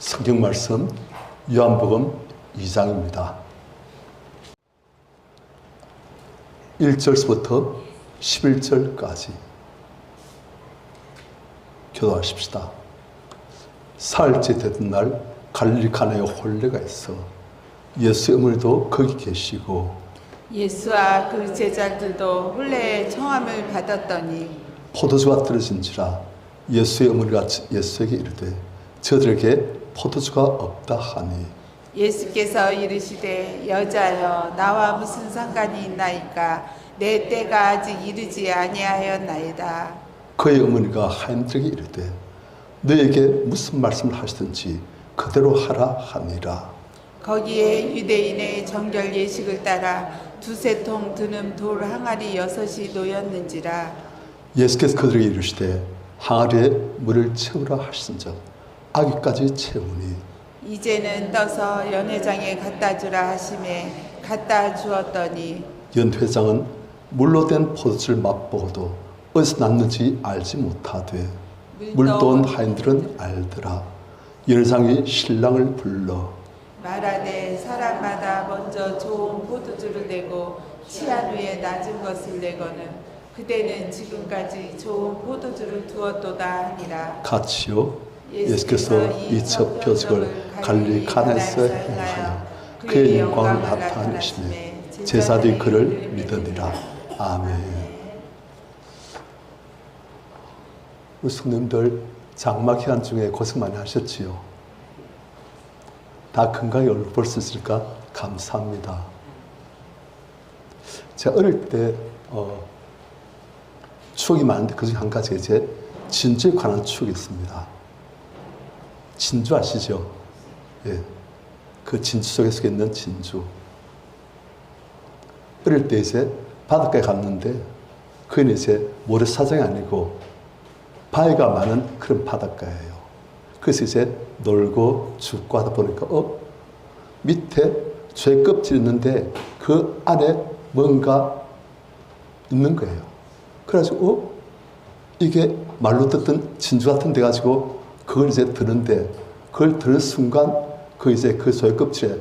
성경 말씀 요한복음 2장입니다. 1절부터 11절까지 기도하십시다. 사흘째 되던 날 갈릴리 가나에 혼례가 있어 예수의 어머니도 거기 계시고 예수와 그 제자들도 혼례의 청함을 받았더니 포도주가 떨어진지라 예수의 어머니가 예수에게 이르되 저들에게 포도주가 없다 하니 예수께서 이르시되 여자여 나와 무슨 상관이 있나이까 내 때가 아직 이르지 아니하였나이다. 그의 어머니가 하인들에게 이르되 너에게 무슨 말씀을 하시든지 그대로 하라 하니라. 거기에 유대인의 정결 예식을 따라 두세 통 드는 돌 항아리 6이 놓였는지라. 예수께서 그들에게 이르시되 항아리에 물을 채우라 하신즉 아기까지 채우니 이제는 떠서 연회장에 갖다 주라 하심에 갖다 주었더니 연회장은 물로 된 포도주를 맛보고도 어디서 났는지 알지 못하되 물도 온 하인들은 알더라. 연회장이 신랑을 불러 말하되 사람마다 먼저 좋은 포도주를 내고 취한 후에 낮은 것을 내거늘 그대는 지금까지 좋은 포도주를 두었도다 하니라. 같이요. 예수께서 이 첫 표적을 갈릴리 가나에서 행하여 그의 영광을 나타내시매 제사들이 그를 믿으니라. 아멘. 우리 성도님들 장마 기간 중에 고생 많이 하셨지요. 다 건강히 얼굴 볼 수 있으니까 감사합니다. 제가 어릴 때 추억이 많은데 그중에 한 가지가 이제 진주에 관한 추억이 있습니다. 진주 아시죠? 예. 그 진주 속에 있는 진주. 어릴 때 이제 바닷가에 갔는데 그건 이제 모래사장이 아니고 바위가 많은 그런 바닷가예요. 그래서 이제 놀고 죽고 하다 보니까 밑에 쇠 껍질이 있는데 그 안에 뭔가 있는 거예요. 그래가지고 이게 말로 듣던 진주 같은 데 가지고 그걸 이제 드는데 그걸 드는 순간 그 이제 그 쇠 껍질에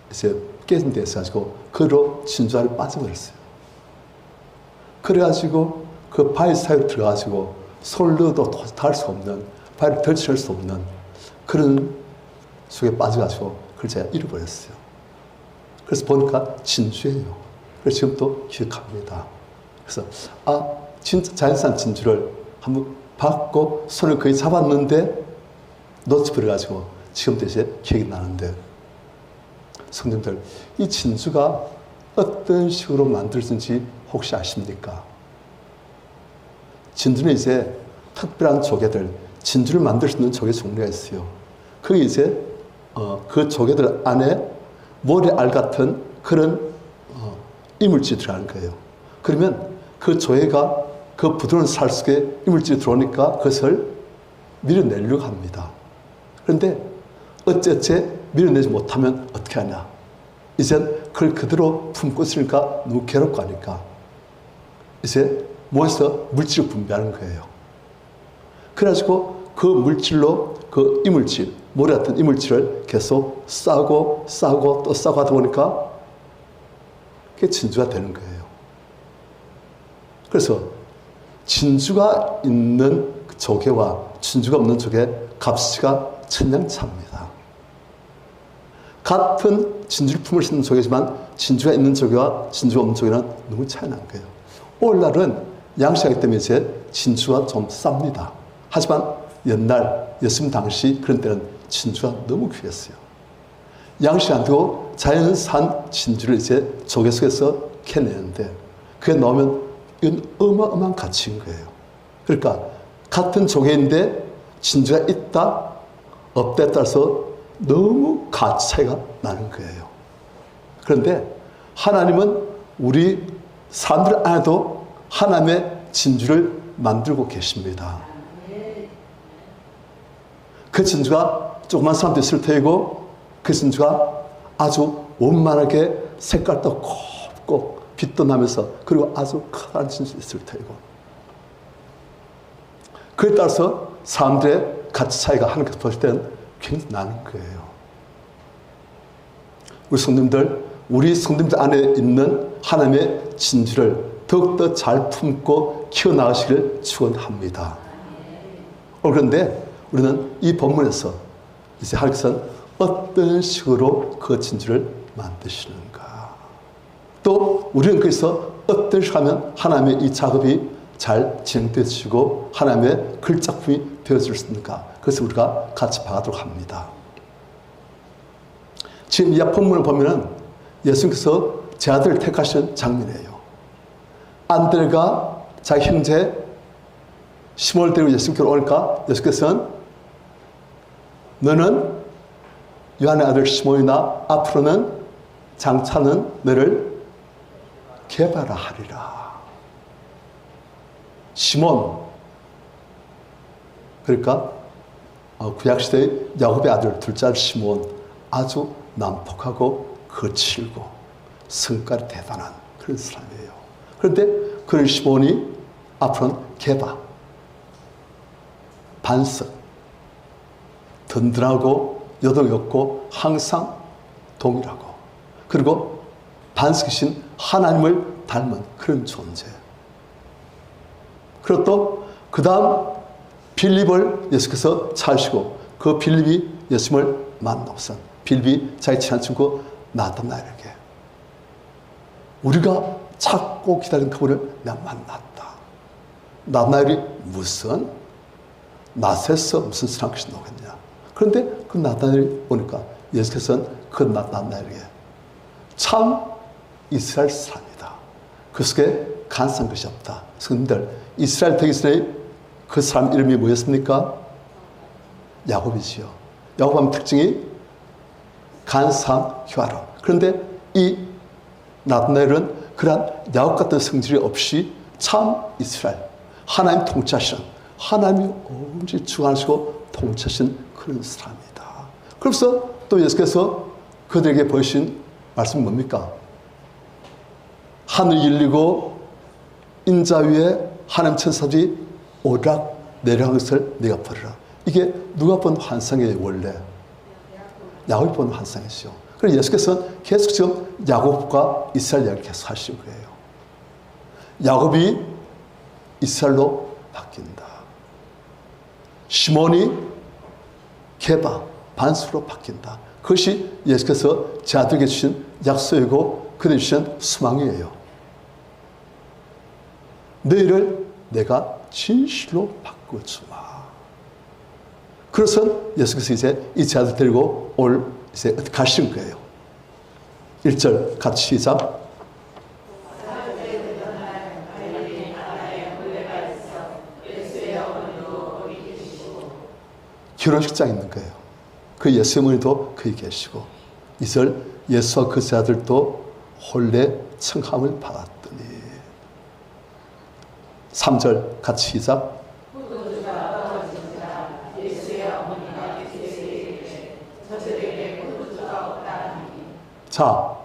이제 깨진 데 있어가지고 그로 진주 안에 빠져버렸어요. 그래가지고 그 바위 사이로 들어가지고 손을 넣어도 닿을 수 없는 바위를 덜칠 수 없는 그런 속에 빠져가지고 그걸 제가 잃어버렸어요. 그래서 보니까 진주예요. 그래서 지금도 기억합니다. 그래서 진짜 자연산 진주를 한번 받고 손을 거의 잡았는데 놓쳐버려가지고 지금도 이제 기억이 나는데 성도님들 이 진주가 어떤 식으로 만들어진지 혹시 아십니까? 진주는 이제 특별한 조개들 진주를 만들 수 있는 조개 종류가 있어요. 그게 이제 그 조개들 안에 모래알 같은 그런 이물질이 들어가는 거예요. 그러면 그 조개가 그 부드러운 살 속에 이물질이 들어오니까 그것을 밀어내려고 합니다. 그런데 어째 밀어내지 못하면 어떻게 하냐. 이젠 그걸 그대로 품고 있으니까 너무 괴롭고 하니까 이제 몸에서 물질을 분비하는 거예요. 그래가지고 그 물질로 그 이물질, 모래 같은 이물질을 계속 싸고 또 싸고 하다 보니까 그게 진주가 되는 거예요. 그래서 진주가 있는 조개와 진주가 없는 조개 값이가 천냥차입니다. 같은 진주를 품을 수 있는 조개지만 진주가 있는 조개와 진주가 없는 조개는 너무 차이 난 거예요. 오늘날은 양식하기 때문에 이제 진주가 좀 쌉니다. 하지만 옛날 예수님 당시 그런 때는 진주가 너무 귀했어요. 양식 안 되고 자연산 진주를 이제 조개 속에서 캐내는데 그게 나오면 이건 어마어마한 가치인 거예요. 그러니까 같은 조개인데 진주가 있다 없다에 따라서 너무 가치 차이가 나는 거예요. 그런데 하나님은 우리 사람들 안에도 하나님의 진주를 만들고 계십니다. 그 진주가 조그만 사람도 있을 테고 그 진주가 아주 원만하게 색깔도 곱고 빛도 나면서 그리고 아주 커다란 진주도 있을 테고 그에 따라서 사람들의 가치 차이가 하는 것을 볼 때는 굉장히 나는 거예요. 우리 성도님들 안에 있는 하나님의 진주를 더욱더 잘 품고 키워나가시기를 축원합니다. 그런데 우리는 이 본문에서 이제 하나님께서는 어떤 식으로 그 진주를 만드시는가, 또 우리는 그래서 어떤 식으로 하면 하나님의 이 작업이 잘 진행되어지고 하나님의 글작품이 되어질 수 있는가, 그래서 우리가 같이 봐가도록 합니다. 지금 이 본문을 보면은 예수님께서 제 아들을 택하신 장면이에요. 안드레가 자기 형제 시몬을 데리고 예수님께로 오니까 예수께서는 너는 요한의 아들 시몬이나 앞으로는 장차는 너를 게바라 하리라. 시몬, 그러니까 구약시대의 야곱의 아들 둘째 아들 시몬, 아주 난폭하고 거칠고 성깔이 대단한 그런 사람이에요. 그런데 그런 시몬이 앞으로는 게바, 반석, 든든하고 여동이 없고 항상 동일하고, 그리고 반석이신 하나님을 닮은 그런 존재. 그리고 또 그 다음 빌립을 예수께서 찾으시고 그 빌립이 예수님을 만나고선 빌립이 자기 친한 친구 나타나에게 우리가 찾고 기다린 그분을 내가 만났다. 나타나엘이 무슨 낫에서 무슨 선한 것이 나오겠냐. 그런데 그 나타나엘이 오니까 예수께서는 그 나타나엘에게 참 이스라엘 사람이다. 그 속에 간사한 것이 없다. 성도님들, 이스라엘 되기 전에 그 사람 이름이 뭐였습니까? 야곱이지요. 야곱의 특징이 간사함, 효화로. 그런데 이 나타나엘은 그러한 야곱 같은 성질이 없이 참 이스라엘, 하나님 통치하시는, 하나님이 온전히 주관하시고 통치하신 그런 사람이다. 그래서 또 예수께서 그들에게 보이신 말씀은 뭡니까? 하늘이 열리고 인자 위에 하나님 천사들이 오락 내려간 것을 네가 보리라. 이게 누가 본 환상이에요? 원래 야곱이 본 환상이죠. 그래서 예수께서는 계속 지금 야곱과 이스라엘 이야기를 계속 하시는 거예요. 야곱이 이스라엘로 바뀐다. 시몬이 게바, 반수로 바뀐다. 그것이 예수께서 제 아들에게 주신 약속이고 그들에게 주신 소망이에요. 너희를 내가 진실로 바꿔주마. 그래서 예수께서 이제 이 제 아들 데리고 이제 가신 거예요. 1절 같이 시작. 결혼식장에 있는 거예요. 그 예수의 어머니도 거기 계시고, 2절 예수와 그 제 아들도 혼례 청함을 받았더니, 3절 같이 시작. 자,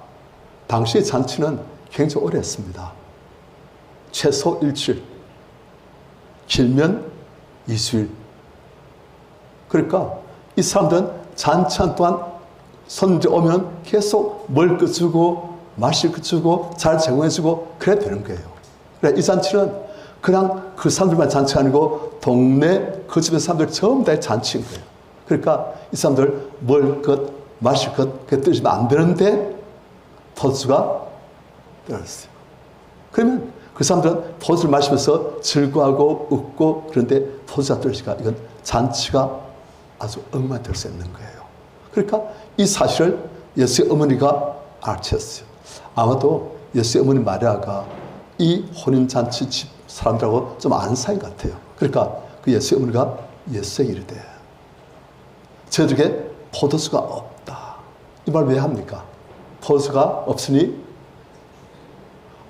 당시의 잔치는 굉장히 오래 했습니다. 최소 일주일, 길면 2수일. 그러니까 이 사람들은 잔치한 동안 손님들 오면 계속 먹을 것 주고 마실 것 주고 잘 제공해주고 그래야 되는 거예요. 그래, 이 잔치는 그냥 그 사람들만 잔치가 아니고 동네 그 집의 사람들 전부 다 잔치인 거예요. 그러니까 이 사람들 먹을 것 마실 것 그게 떨어지면 안 되는데 포도주가 떨어졌어요. 그러면 그 사람들은 포도주를 마시면서 즐거워하고 웃고, 그런데 포도주가 떨어지니까 이건 잔치가 아주 엉망이 될 수 있는 거예요. 그러니까 이 사실을 예수의 어머니가 알쳤어요. 아마도 예수의 어머니 마리아가 이 혼인잔치 집 사람들하고 좀 아는 사이 같아요. 그러니까 그 예수의 어머니가 예수에게 이르되 저들에게 포도주가 없다. 이 말 왜 합니까? 포도주가 없으니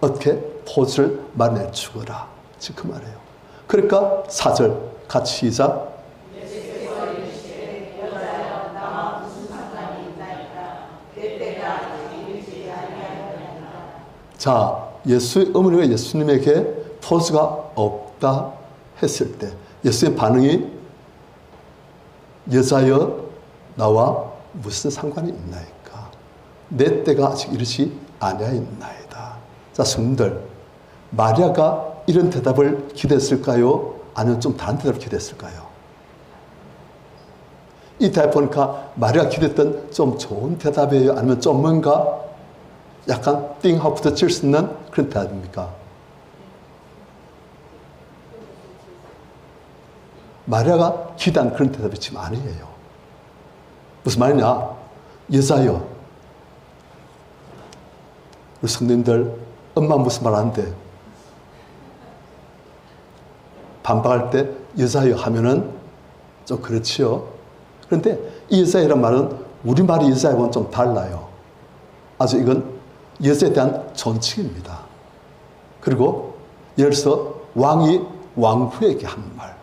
어떻게 포도주를 마련해 주거라. 지금 그 말이에요. 그러니까 4절 같이 시작. 자, 예수의 어머니가 예수님에게 포도주가 없다 했을 때 예수의 반응이 여자여 나와 무슨 상관이 있나이까? 내 때가 아직 이르지 아니하였나이다. 자, 성님들, 마리아가 이런 대답을 기대했을까요? 아니면 좀 다른 대답을 기대했을까요? 이 대답 보니까 마리아가 기대했던 좀 좋은 대답이에요? 아니면 좀 뭔가 약간 띵하고 부딪힐 수 있는 그런 대답입니까? 마리아가 기대한 그런 대답이 지금 아니에요. 무슨 말이냐? 여자여, 우리 성도님들, 엄마 무슨 말 하는데 반박할 때 여자여 하면은 좀 그렇지요. 그런데 이 여자여란 말은 우리말이 여자여와는 좀 달라요. 아주 이건 여자에 대한 존칭입니다. 그리고 예를 들어서 왕이 왕후에게 한 말,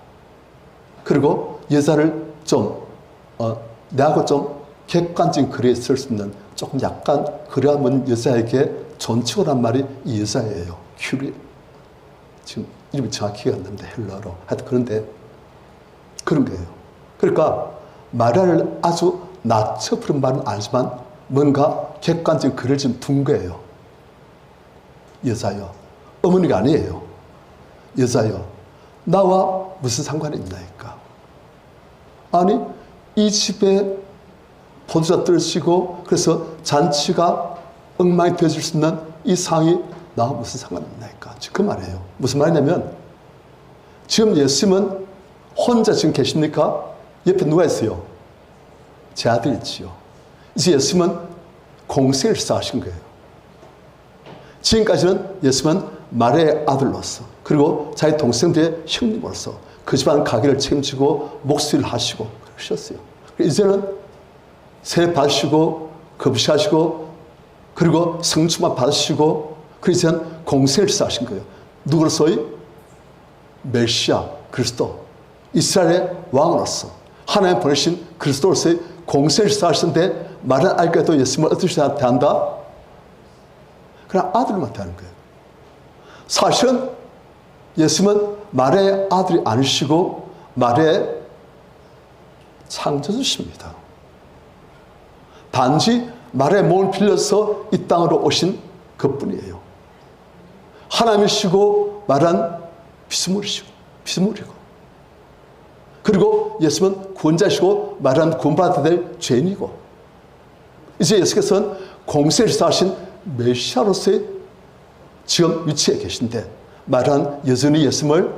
그리고 여자를 좀 내하고 좀 객관적인 거리에 설 수 있는 조금 약간 그러한 여자에게 존칭을 한 말이 이 여자예요. 큐리. 지금 이름이 정확히가 안 나는데 헬라로. 하여튼 그런데 그런 거예요. 그러니까 마리아를 아주 낮춰 부른 말은 아니지만 뭔가 객관적인 글을 좀 둔 거예요. 여자여. 어머니가 아니에요. 여자여. 나와 무슨 상관이 있나이까? 아니, 이 집에 포도주가 떨어지고 그래서 잔치가 엉망이 되어질 수 있는 이 상황이 나와 무슨 상관이 있나이까? 그 말이에요. 무슨 말이냐면 지금 예수님은 혼자 지금 계십니까? 옆에 누가 있어요? 제 아들이 있지요. 이제 예수님은 공생을 쌓으신 거예요. 지금까지는 예수님은 마리아의 아들로서 그리고 자기 동생들의 형님으로서 그 집안 가게를 책임지고 목수일을 하시고 그러셨어요. 이제는 세례 받으시고 급식하시고 그리고 성취만 받으시고 그 이제는 공생을 쌓으신 거예요. 누구로서의? 메시아 그리스도 이스라엘의 왕으로서 하나님 보내신 그리스도로서의 공생을 쌓으시는데 말은 알게도 예수님을 어떻게 대한다? 그냥 아들만 대하는 거예요. 사실은 예수님은 마리아의 아들이 아니시고 마리아의 창조주십니다. 단지 마리아의 몸을 빌려서 이 땅으로 오신 그뿐이에요. 하나님이시고 마리아는 피스물이고 그리고 예수님은 구원자이시고 마리아는 구원받아야 될 죄인이고 이제 예수께서는 공생을 쌓으신 메시아로서의 지금 위치에 계신데 마리아는 여전히 예수님을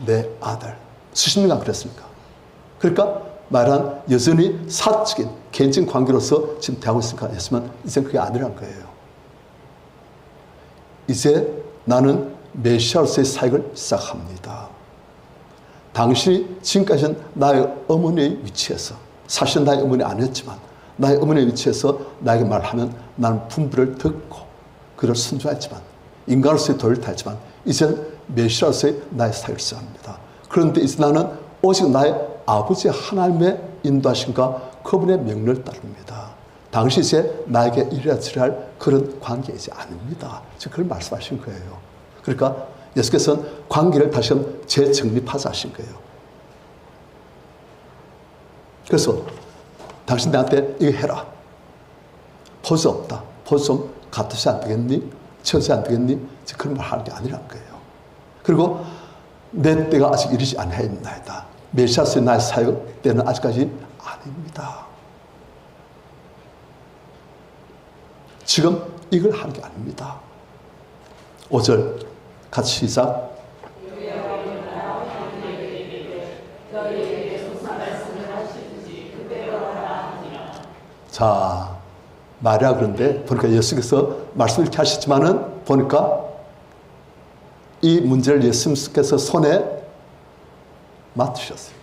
내 아들 수십 년간 그랬습니까? 그러니까 마리아는 여전히 사적인 개인적인 관계로서 지금 대하고 있으니까 예수님은 이제 그게 아니란 거예요. 이제 나는 메시아로서의 사역을 시작합니다. 당신이 지금까지는 나의 어머니의 위치에서 사실은 나의 어머니 아니었지만 나의 어머니의 위치에서 나에게 말하면 나는 분부를 듣고 그를 순종했지만 인간으로서의 도를 타했지만 이제는 메시아로서의 나의 사역을 시작합니다. 그런데 이제 나는 오직 나의 아버지 하나님의 인도하심과 그분의 명령을 따릅니다. 당시 이제 나에게 이래야 저래야 할 그런 관계이지 아닙니다. 지금 그걸 말씀하신 거예요. 그러니까 예수께서는 관계를 다시금 재정립하자 하신 거예요. 그래서 당신 나한테 이거 해라. 포즈 없다. 포즈 좀 갖듯이 안 되겠니? 쳐지 안 되겠니? 그런 말 하는 게 아니란 거예요. 그리고 내 때가 아직 이르지 아니하였나이다. 메시아스의 나의 사역 때는 아직까지 아닙니다. 지금 이걸 하는 게 아닙니다. 5절 같이 시작. 자, 마리아 그런데 보니까 예수께서 말씀을 이렇게 하셨지만은 보니까 이 문제를 예수님께서 손에 맡으셨어요.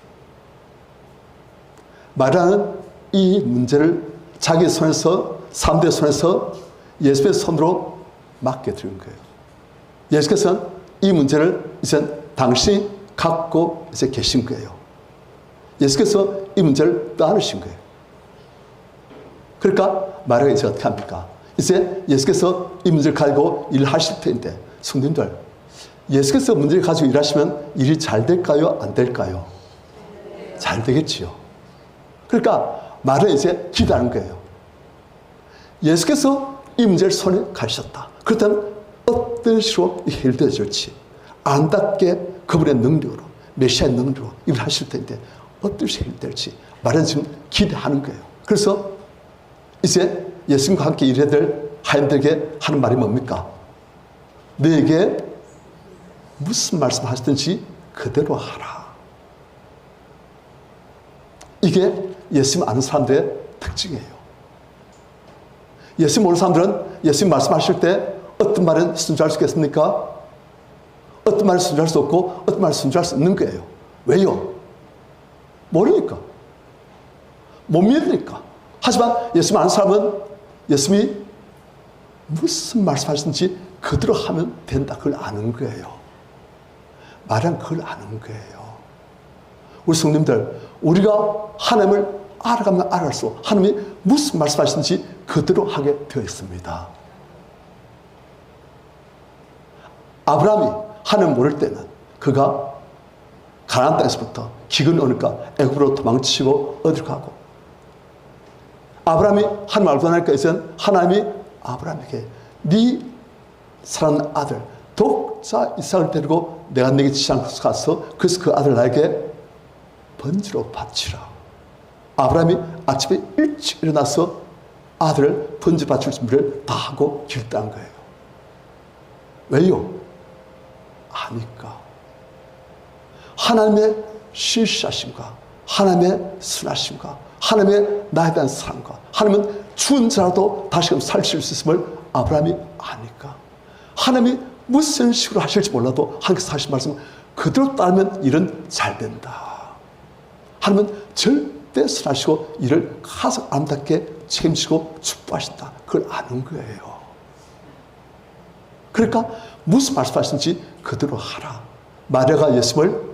마리아는 이 문제를 자기 손에서 3대 손에서 예수의 손으로 맡게 드린 거예요. 예수께서는 이 문제를 이제 당신이 갖고 이제 계신 거예요. 예수께서 이 문제를 따르신 거예요. 그러니까 마리아가 이제 어떻게 합니까? 이제 예수께서 이 문제를 가지고 일하실 텐데 성도님들 예수께서 문제를 가지고 일하시면 일이 잘 될까요? 안 될까요? 잘 되겠지요. 그러니까 말은 이제 기도하는 거예요. 예수께서 이 문제를 손에 가지셨다. 그렇다면 어떤 식으로 해결되어질지 아름답게 그분의 능력으로, 메시아의 능력으로 이걸 하실 텐데 어떤 식으로 해결될지 말은 지금 기대하는 거예요. 그래서 이제 예수님과 함께 일해야 될 하인들에게 하는 말이 뭡니까? 너에게 무슨 말씀 하시든지 그대로 하라. 이게 예수님 아는 사람들의 특징이에요. 예수님 모르는 사람들은 예수님 말씀하실 때 어떤 말은 순종할 수 있겠습니까? 어떤 말은 순종할 수 없고 어떤 말은 순종할 수 있는 거예요. 왜요? 모르니까. 못 믿으니까. 하지만 예수님 아는 사람은 예수님이 무슨 말씀하시든지 그대로 하면 된다. 그걸 아는 거예요. 말은 그걸 아는 거예요. 우리 성님들, 우리가 하나님을 알아가면 알아갈수록 하나님이 무슨 말씀하시는지 그대로 하게 되어 있습니다. 아브라함이 하나님 모를 때는 그가 가나안 땅에서부터 기근이 오니까 애굽으로 도망치고 어디로 가고, 아브라함이 하나님 알고 나니까 이제는 하나님이 아브라함에게 네 사랑하는 아들 독자 이삭을 데리고 내가 네게 지시한 곳에 가서 그래서 그 아들 나에게 번지로 바치라. 아브라함이 아침에 일찍 일어나서 아들을 번지 바칠 준비를 다 하고 길떠한 거예요. 왜요? 아니까. 하나님의 신실하심과 하나님의 선하심과 하나님의 나에 대한 사랑과 하나님은 죽은 자라도 다시금 살릴 수 있음을 아브라함이 아니까. 하나님이 무슨 식으로 하실지 몰라도 하나님께서 하신 말씀 그대로 따르면 일은 잘 된다. 하나님은 절대 선하시고 일을 가장 아름답게 책임지고 축복하신다. 그걸 아는 거예요. 그러니까 무슨 말씀하시는지 그대로 하라. 마리아가 예수님을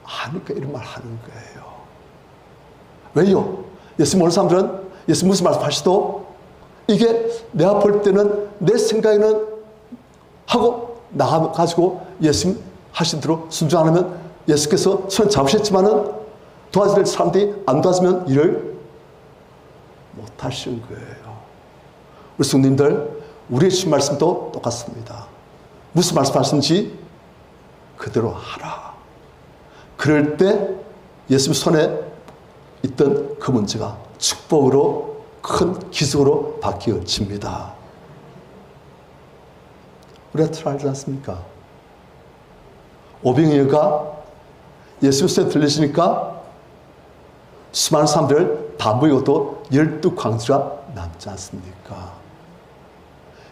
아니까 이런 말 하는 거예요. 왜요? 예수님 모르는 사람들은 예수님 무슨 말씀하시도 이게 내가 볼 때는 내 생각에는 하고 나가가지고 예수님 하신 대로 순종 안 하면 예수께서 손을 잡으셨지만은 도와줄 사람들이 안 도와주면 일을 못 하시는 거예요. 우리 성도님들, 우리의 주신 말씀도 똑같습니다. 무슨 말씀하시는지 그대로 하라. 그럴 때 예수님 손에 있던 그 문제가 축복으로 큰 기적으로 바뀌어집니다. 우리가 잘 알지 않습니까? 오병이어가 예수님 손에 들리시니까 수많은 사람들을 다 모이고도 12광주가 남지 않습니까?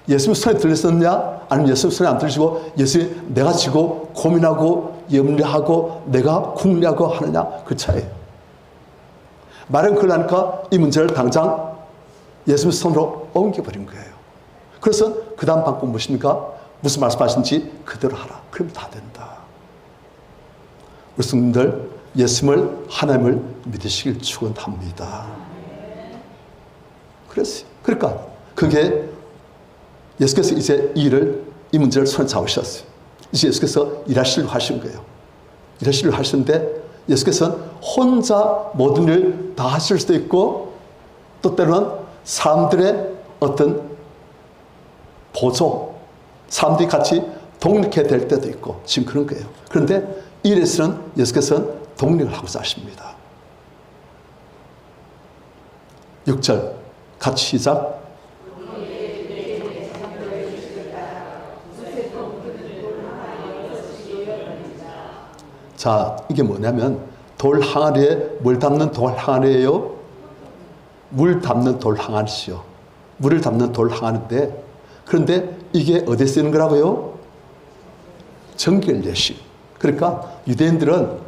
예수님 손에 들렸었냐? 아니면 예수님 손에 안 들리시고 예수님 내가 지고 고민하고 염려하고 내가 궁리하고 하느냐? 그 차이에요. 말은 그러니까 이 문제를 당장 예수님 손으로 옮겨버린 거예요. 그래서 그 다음 방법 무엇입니까? 무슨 말씀하신지 그대로 하라. 그럼 다 된다. 우리 성도님들, 예수님을 하나님을 믿으시길 축원합니다. 그랬어요. 그러니까 그게 예수께서 이제 이 문제를 손에 잡으셨어요. 이제 예수께서 일하시려고 하신 거예요. 일하시려고 하시는데 예수께서는 혼자 모든 일을 다 하실 수도 있고 또 때로는 사람들의 어떤 보조, 사람들이 같이 독립해야 될 때도 있고 지금 그런 거예요. 그런데 이 일에서는 예수께서는 독립을 하고자 하십니다. 6절 같이 시작. 자, 이게 뭐냐면 돌 항아리에 물 담는 돌 항아리예요. 물 담는 돌 항아리시요. 물을 담는 돌 항아리인데 그런데 이게 어디에 쓰이는 거라고요? 정결 예식. 그러니까 유대인들은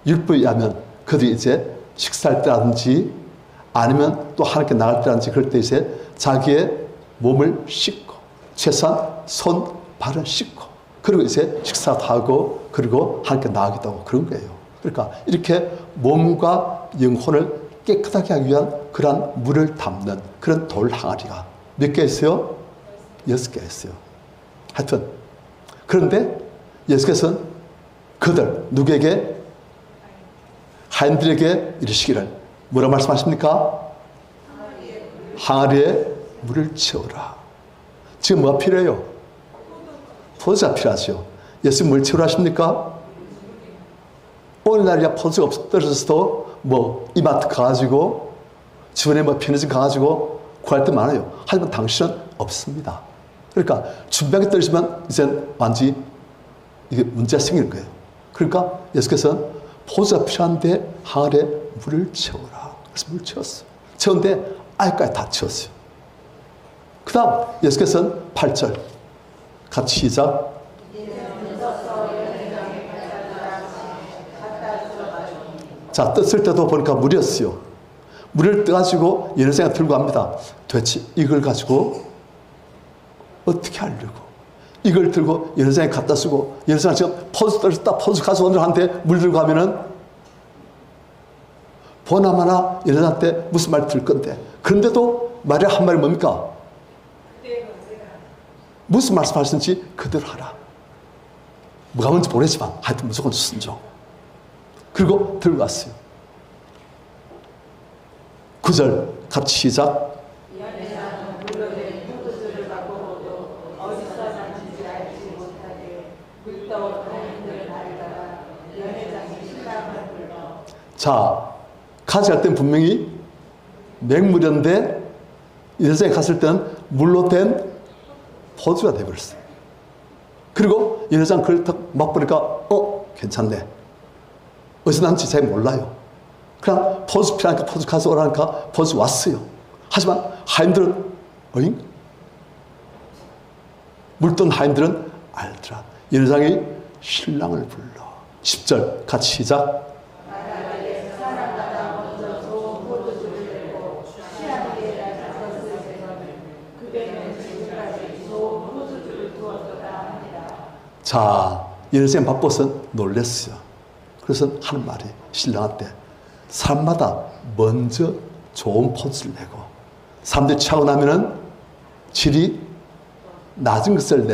율법에 의하면 그들이 이제 식사할 때라든지 아니면 또 하나님께 나갈 때라든지 그럴 때 이제 자기의 몸을 씻고 최소한 손, 발은 씻고 그리고 이제 식사도 하고 그리고 하나님께 나가기도 하고 그런 거예요. 그러니까 이렇게 몸과 영혼을 깨끗하게 하기 위한 그러한 물을 담는 그런 돌 항아리가 몇 개 있어요? 6개 있어요. 하여튼 그런데 예수께서는 그들 누구에게? 하인들에게 이르시기를 뭐라 말씀하십니까? 항아리에 물을 채우라. 지금 뭐가 필요해요? 포도주가 필요하죠. 예수님 뭘 채우라 하십니까? 오늘날이야 포도주가 떨어져서도 뭐 이마트 가가지고 주변에 뭐 편의점 가가지고 구할 때 많아요. 하지만 당신은 없습니다. 그러니까 준비하게 떨어지면 이제 완전히 이게 문제가 생기는 거예요. 그러니까 예수께서는 포도주가 필요한데 항아리에 물을 채우라. 그래서 물을 채웠어요. 채웠는데 아예까지 다 채웠어요. 그 다음 예수께서는 8절 같이 시작. 자, 떴을 때도 보니까 물이었어요. 물을 떠가지고 예루살렘에 들고 갑니다. 도대체 이걸 가지고 어떻게 하려고? 이걸 들고 예루살렘에 갖다 쓰고 예루살렘 지금 포수 떨어졌다 포수 가서 오늘 한테 물 들고 가면은 보나마나 예루살렘한테 무슨 말 들 건데 그런데도 말이 한 말이 뭡니까? 무슨 말씀하시는지 그대로 하라. 뭐가 뭔지 모르지만 하여튼 무조건 순종. 그리고 들고 갔어요. 9절 같이 시작. 자, 가져갈 땐 분명히 맹물이었는데 예루살렘에 갔을 때는 물로 된 포도주가 되어버렸어요. 그리고 예루살렘 그걸 딱 맛보니까 괜찮네. 어디서 난지 잘 몰라요. 그냥 포도주 필요하니까 포도주 가져오라니까 포도주 왔어요. 하지만 하인들은 어잉? 물던 하인들은 알더라. 예루살렘이 신랑을 불러. 10절 같이 시작. 자, 예루살렘 바빠서 놀랬어요. 그래서 하는 말이 신랑한테 사람마다 먼저 좋은 포즈를 내고 사람들이 차고 나면은 질이 낮은 것을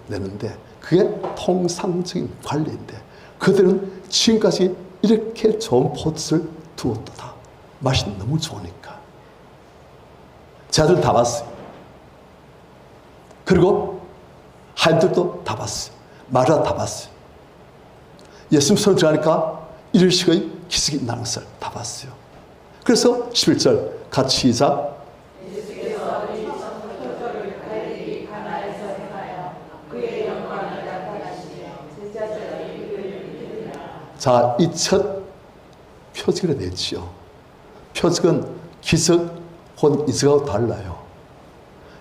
내는데 그게 통상적인 관리인데 그들은 지금까지 이렇게 좋은 포즈를 두었다. 맛이 너무 좋으니까. 자들 다 봤어요. 그리고 하인들도 다 봤어요. 마리아 다 봤어요. 예수님 손을 들어가니까 일일식의 기적이 나는 것을 다 봤어요. 그래서 11절 같이 시작. 자, 이 첫 표적이 됐지요. 표적은 기적 혹은 이적하고 달라요.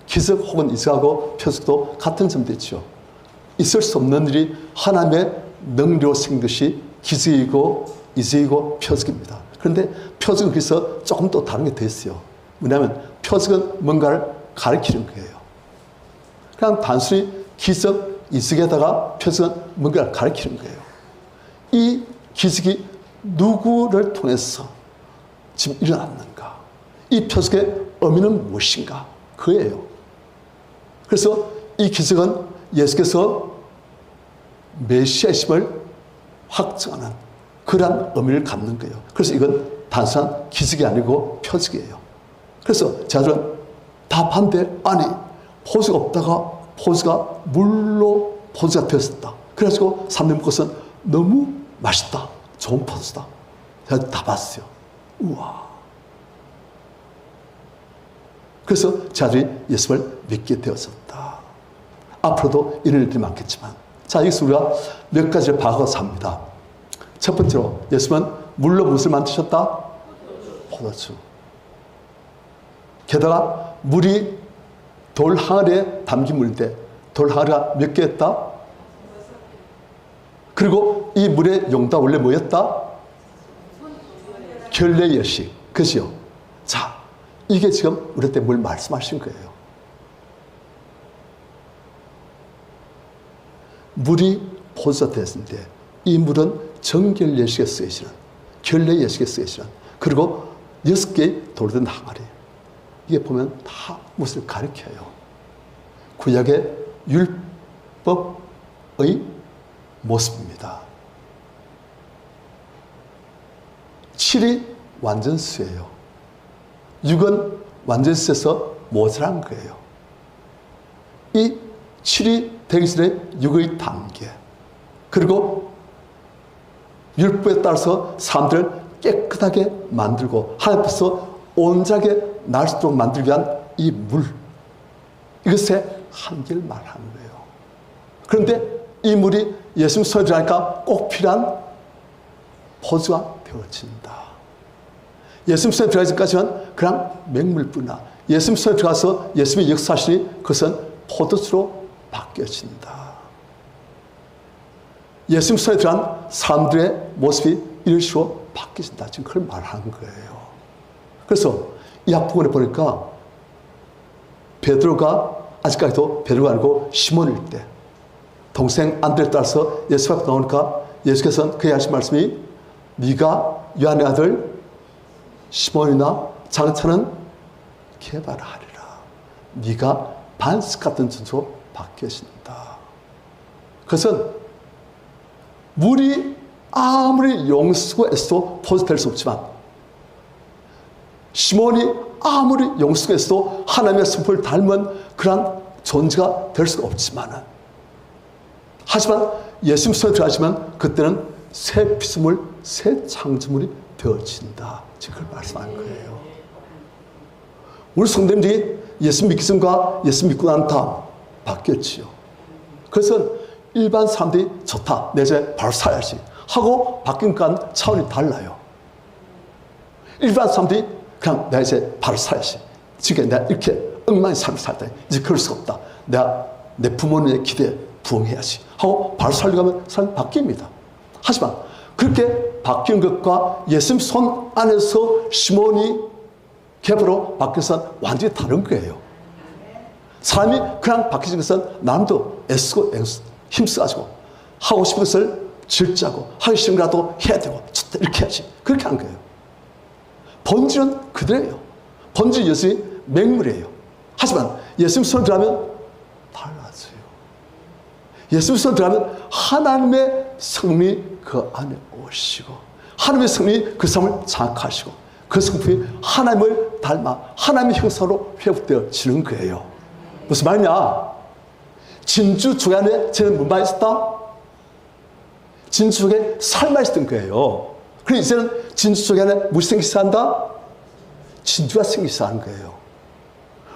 기적 혹은 이적하고 표적도 같은 점도 있죠. 있을 수 없는 일이 하나님의 능력으로 생긴 것이 기적이고 이적이고 표적입니다. 그런데 표적은 그래서 조금 또 다른 게 더 있어요. 뭐냐면 표적은 뭔가를 가르치는 거예요. 그냥 단순히 기적, 이적에다가 표적은 뭔가를 가르치는 거예요. 이 기적이 누구를 통해서 지금 일어났는가? 이 표적의 의미는 무엇인가? 그예요. 그래서 이 기적은 예수께서 메시아심을 확증하는 그러한 의미를 갖는 거예요. 그래서 이건 단순한 기적이 아니고 표적이에요. 그래서 저들은 다 반대, 아니 포즈가 없다가 포즈가 물로 포즈가 되었다. 그래가지고 3년 먹고서 너무 맛있다. 좋은 포즈다. 제가 다 봤어요. 우와. 그래서 저들이 예수를 믿게 되었었다. 앞으로도 이런 일들이 많겠지만 자, 여기서 우리가 몇 가지를 봐가서 합니다. 첫 번째로 예수님은 물로 무엇을 만드셨다? 포도주. 게다가 물이 돌 항아리에 담긴 물인데 돌 항아리가 몇 개였다? 그리고 이 물의 용도가 원래 뭐였다? 결례여식. 그죠? 자, 이게 지금 우리한테 뭘 말씀하신 거예요. 물이 포도주가 됐는데 이 물은 정결예식에 쓰여지는 결례예식에 쓰여지는 그리고 6개의 돌로 된 항아리. 이게 보면 다 무엇을 가리켜요. 구약의 율법의 모습입니다. 7이 완전수예요. 6은 완전수에서 모자란 거예요. 이 7이 되기 전에 6의 단계, 그리고 율법에 따라서 사람들을 깨끗하게 만들고 하나님 앞에서 온전하게 날 수 있도록 만들기 위한 이 물, 이것의 한계를 말하는 거예요. 그런데 이 물이 예수님 손에 들어가니까 꼭 필요한 포즈가 되어진다. 예수님 손에 들어가기 전까지는 그냥 맹물뿐이나 예수님 손에 들어가서 예수님의 역사하시니 그것은 포도주로 바뀌어진다. 예수님 손에 들어간 사람들의 모습이 이런 식으로 바뀌어진다. 지금 그걸 말하는 거예요. 그래서 이 앞부분에 보니까 베드로가 아직까지도 베드로가 아니고 시몬일 때 동생 안드레를 따라서 예수 앞에 나오니까 예수께서는 그에게 하신 말씀이 네가 요한의 아들 시몬이나 장차는 개바라 하리라. 네가 반석 같은 존재로 바뀌어진다. 그것은 물이 아무리 용수고 애써도 포즈될 수 없지만 시몬이 아무리 용수고 애써도 하나님의 성품을 닮은 그러한 존재가 될 수가 없지만 하지만 예수님 손에 들어가시면 그때는 새 피조물, 새 창조물이 되어진다. 지금 그걸 말씀하는 거예요. 우리 성도님들이 예수 믿기 전과 예수 믿고 난 다음 바뀌었지요. 그것은 일반 사람들이 좋다, 내 이제 바로 살아야지 하고 바뀐 건 차원이 달라요. 일반 사람들이 그냥 내가 이제 바로 살아야지, 지금 내가 이렇게 엉망인 삶을 살다 이제 그럴 수가 없다, 내가 내 부모님의 기대에 부응해야지 하고 바로 살려가면 삶이 바뀝니다. 하지만 그렇게 바뀐 것과 예수님 손 안에서 시몬이 개바로 바뀌어서 완전히 다른 거예요. 사람이 그냥 바뀌는 것은 나름대로 애쓰고 힘써가지고 하고 싶은 것을 질주하고 하기 싫은 거라도 해야 되고 좋다 이렇게 해야지 그렇게 한 거예요. 본질은 그대로예요. 본질 예수님이 맹물이에요. 하지만 예수님 손에 들어가면 달라져요. 예수님 손에 들어가면 하나님의 성령이 그 안에 오시고 하나님의 성령이 그 삶을 장악하시고 그 성품이 하나님을 닮아 하나님의 형상으로 회복되어지는 거예요. 무슨 말이냐? 진주 조개 안에 쟤는 뭐만 있었다? 진주 속에 살만 있었던 거예요. 그리고 이제는 진주 조개 안에 무엇이 생기기 시작한다? 진주가 생기기 시작하는 거예요.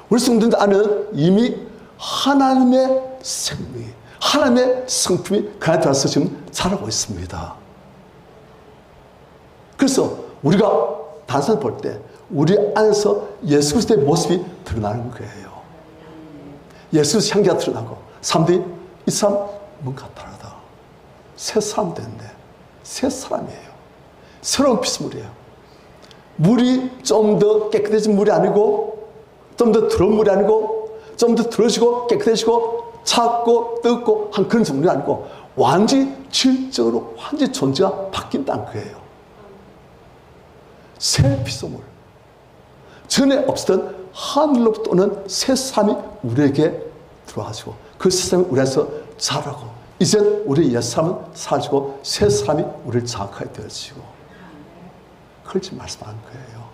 우리 성도들 안에는 이미 하나님의 생명이, 하나님의 성품이 그 안에 들어서 지금 자라고 있습니다. 그래서 우리가 단순히 볼 때 우리 안에서 예수 그리스도의 모습이 드러나는 거예요. 예수 그리스도의 향기가 드러나고 사람들이 이 사람 뭔가 다르다. 새 사람 됐네. 새 사람이에요. 새로운 피조물이에요. 물이 좀 더 깨끗해진 물이 아니고 좀 더 더러운 물이 아니고 좀 더 더러워지고 깨끗해지고 차갑고 뜨겁고 한 그런 종류가 아니고 완전히 질적으로 완전히 존재가 바뀐다는 거예요. 새 피조물, 전에 없었던 하늘로부터 오는 새 삶이 우리에게 들어와가지고 그 새 삶이 우리 안에서 자라고 이제 우리 옛 삶은 사라지고 새 삶이 우리를 장악하게 되어지고 그걸 지금 말씀하는 거예요.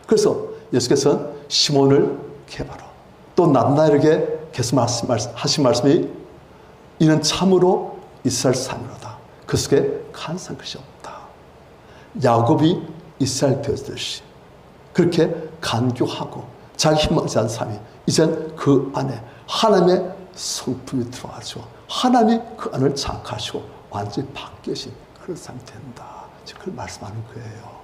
그래서 예수께서는 시몬을 개바로 또 나타나에게 계속 하신 말씀이 이는 참으로 이스라엘 사람이로다. 그 속에 간사한 것이 없다. 야곱이 이스라엘 되었듯이 그렇게 간교하고 자기 힘을 의지한 삶이 이젠 그 안에 하나님의 성품이 들어와서 하나님이 그 안을 장악하시고 완전히 바뀌어진 그런 삶이 된다. 지금 그걸 말씀하는 거예요.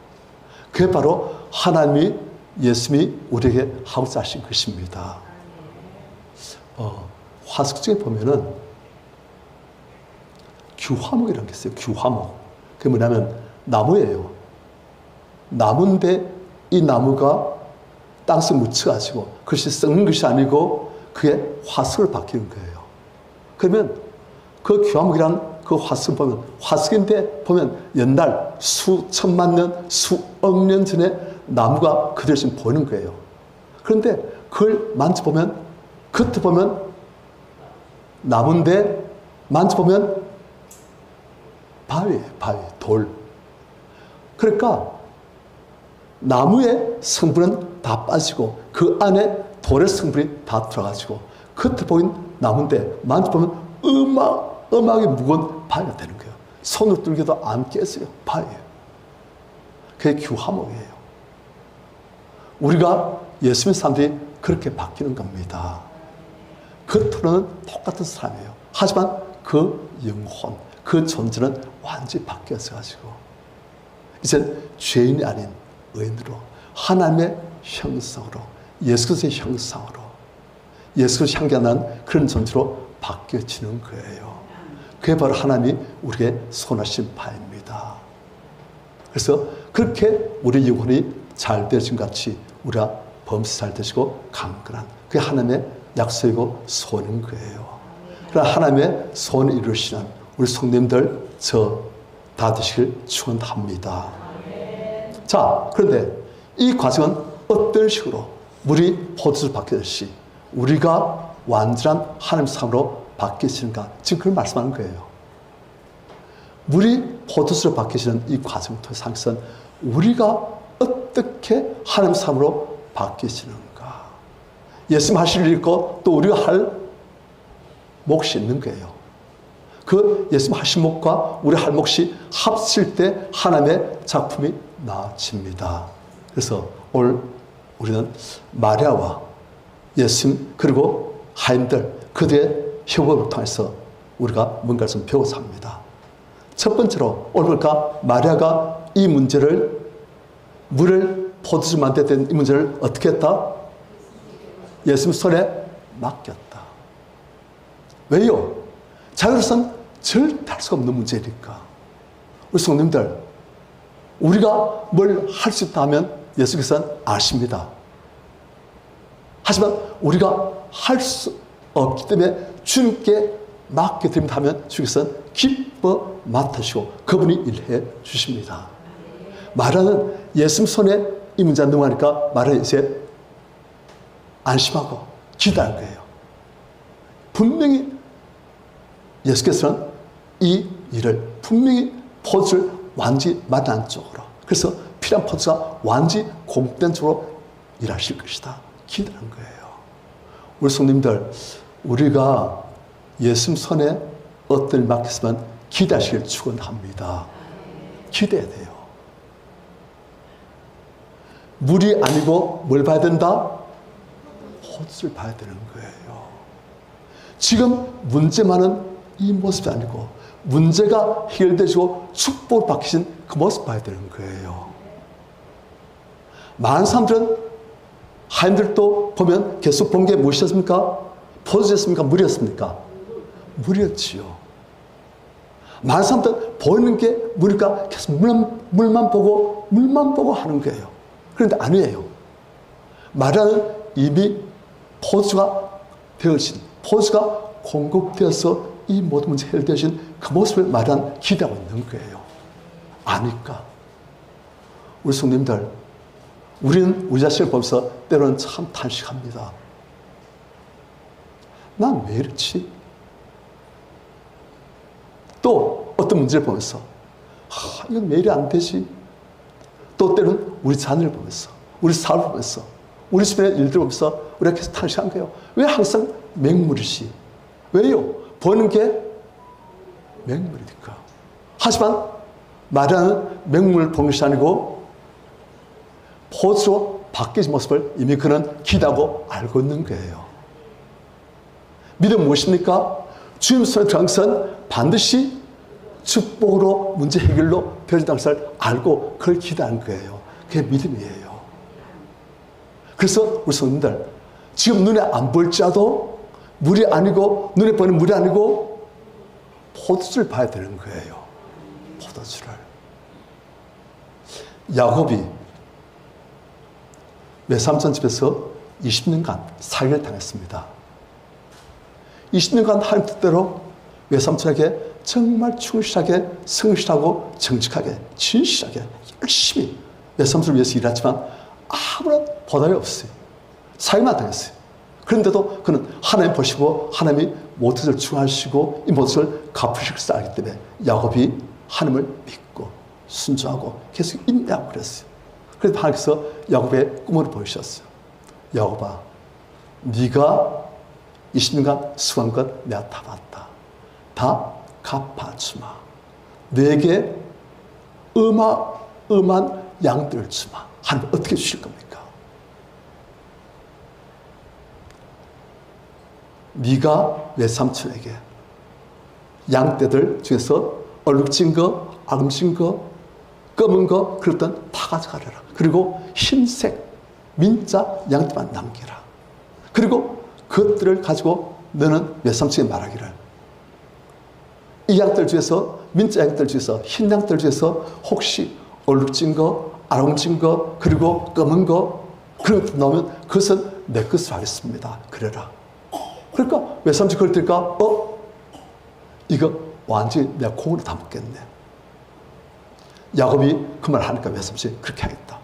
그게 바로 하나님이 예수님이 우리에게 하고자 하신 것입니다. 화석 중에 보면은 규화목이라는 게 있어요. 규화목. 그게 뭐냐면 나무예요. 나무인데 이 나무가 땅속에 묻혀가지고 그것이 썩는 것이 아니고 그게 화석을 바뀌는 거예요. 그러면 그 규화목이란 그 화석 보면 화석인데 보면 옛날 수천만 년, 수억 년 전에 나무가 그대로 지금 보이는 거예요. 그런데 그걸 만져보면 겉에 보면 나무인데 만져보면 바위예요. 바위, 돌. 그러니까 나무의 성분은 다 빠지고 그 안에 돌의 성분이 다 들어가지고 겉에 보인 나무인데 만져보면 어마어마하게 무거운 바위가 되는 거예요. 손으로 뚫기도 안 깨져요. 바위예요. 그게 규화목이에요. 우리가 예수 믿는 사람들이 그렇게 바뀌는 겁니다. 겉으로는 똑같은 사람이에요. 하지만 그 영혼, 그 존재는 완전히 바뀌어서 가지고 이제 죄인이 아닌 의인으로 하나님의 형상으로 예수 그리스도의 형상으로 예수 그리스도를 향기하는 그런 존재로 바뀌어지는 거예요. 그게 바로 하나님이 우리에게 선하신 바입니다. 그래서 그렇게 우리 영혼이 잘 되신 같이 우리가 범사 잘 되시고 강건한 그게 하나님의 약속이고 소원인 거예요. 그러나 하나님의 소원을 이루시는 우리 성도님들 저 다 되시길 축원합니다. 자, 그런데 이 과정은 어떤 식으로 물이 포도주로 바뀌듯이 우리가 완전한 하나님 삶으로 바뀌시는가? 지금 그걸 말씀하는 거예요. 물이 포도주로 바뀌시는 이 과정을 통해서 우리가 어떻게 하나님 삶으로 바뀌시는가? 예수님 하실 일 있고 또 우리가 할 몫이 있는 거예요. 그 예수님 하신 몫과 우리 할 몫이 합칠 때 하나님의 작품이 나아집니다. 그래서 오늘 우리는 마리아와 예수님 그리고 하인들 그들의 협업을 통해서 우리가 뭔가를 좀 배워서 합니다. 첫 번째로 오늘 보니까 마리아가 이 문제를 물을 포도주 만들 때 이 문제를 어떻게 했다? 예수님 손에 맡겼다. 왜요? 자기로서는 절대 할 수가 없는 문제니까. 우리 성도님들, 우리가 뭘 할 수 있다 하면 예수께서는 아십니다. 하지만 우리가 할 수 없기 때문에 주님께 맡겨드립니다 하면 주께서는 기뻐 맡으시고 그분이 일해 주십니다. 마리아는 예수님 손에 이 문제가 넘어가니까 마리아 이제 안심하고 기도한 거예요. 분명히 예수께서는 이 일을 분명히 포도주를 완전히 마른 쪽으로 그래서 필요한 포도주가 완전히 공급된 쪽으로 일하실 것이다. 기도한 거예요. 우리 성도님들 우리가 예수님 손에 어떤 일 맡겼으면 기도하시길 축원합니다. 기도해야 돼요. 물이 아니고 뭘 봐야 된다? 포도주를 봐야 되는 거예요. 지금 문제 많은 이 모습이 아니고 문제가 해결되시고 축복을 받으신 그 모습 봐야 되는 거예요. 많은 사람들은 하인들도 보면 계속 본 게 무엇이었습니까? 포도주였습니까? 물이었습니까? 물이었지요. 많은 사람들은 보이는 게 물이니까 계속 물만 보고 하는 거예요. 그런데 아니에요. 마리아는 이미 포도주가 되어진 포도주가 공급되어서 이 모든 문제 해결되신 그 모습을 마리아는 기대하고 있는 거예요. 아니까. 우리 성도님들 우리는 우리 자신을 보면서 때로는 참 탄식합니다. 난 왜 이렇지? 또 어떤 문제를 보면서 이건 왜 이리 안 되지? 또 때로는 우리 자녀를 보면서 우리 사업을 보면서 우리 주변의 일들을 보면서 우리가 계속 탄식한 거예요. 왜 항상 맹물이지? 왜요? 보는 게 맹물이니까. 하지만 마리아는 맹물을 보는 것이 아니고 포도주로 바뀌어진 모습을 이미 그는 기대하고 알고 있는 거예요. 믿음은 무엇입니까? 주님 손에 들어간 것은 반드시 축복으로 문제 해결로 되어진다는 것을 알고 그걸 기대하는 거예요. 그게 믿음이에요. 그래서 우리 성도님들 지금 눈에 안 보일지라도 물이 아니고 눈에 보이는 물이 아니고 포도주를 봐야 되는 거예요. 포도주를. 야곱이 외삼촌 집에서 20년간 살해를 당했습니다. 20년간 하나님 뜻대로 외삼촌에게 정말 충실하게 성실하고 정직하게 진실하게 열심히 외삼촌을 위해서 일했지만 아무런 보답이 없어요. 살해만 당했어요. 그런데도 그는 하나님 보시고 하나님이 모든 것을 충하시고 이 모든 것을 갚으실 것을 알기 때문에 야곱이 하나님을 믿고 순종하고 계속 인내하고 그랬어요. 그래서 하나님께서 야곱의 꿈을 보여주셨어요. 야곱아, 네가 20년간 수고한 것 내가 다 봤다. 다 갚아주마. 내게 어마어마한 양들을 주마. 하나님 어떻게 주실 겁니까? 네가 외삼촌에게 양떼들 중에서 얼룩진 거, 앙진 거, 검은 거 그랬던 다 가져가려라. 그리고 흰색 민자 양떼만 남기라. 그리고 그것들을 가지고 너는 외삼촌에 말하기를 이 양들 중에서 민자 양들 중에서 흰 양들 중에서 혹시 얼룩진 거, 아롱진 거 그리고 검은 거 그런 것 나오면 그것은 내 것으로 하겠습니다. 그래라. 그러니까 외삼촌 그럴 때니까 이거 완전히 내가 콩으로 다 먹겠네. 야곱이 그 말 하니까 외삼촌이 그렇게 하겠다.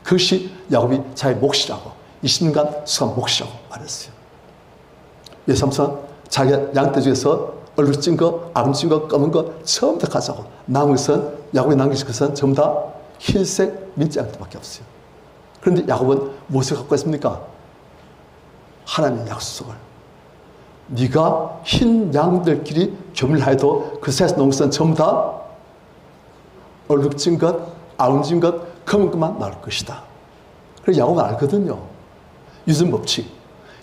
그것이 야곱이 자기 몫이라고 20년간 수고한 몫이라고 말했어요. 외삼촌은 자기 양떼 중에서 얼룩진 거, 아름진 거, 검은 거 전부 다 가져가고 남은 것은 야곱이 남기신 것은 전부 다 흰색 민자 양떼밖에 없어요. 그런데 야곱은 무엇을 갖고 있습니까? 하나님의 약속을. 네가 흰 양들끼리 교밀하여도 그 사이에서 놓은 것은 전부 다 얼룩진 것, 아름진 것, 검은 것만 나올 것이다. 그래서 야곱은 알거든요. 유전 법칙.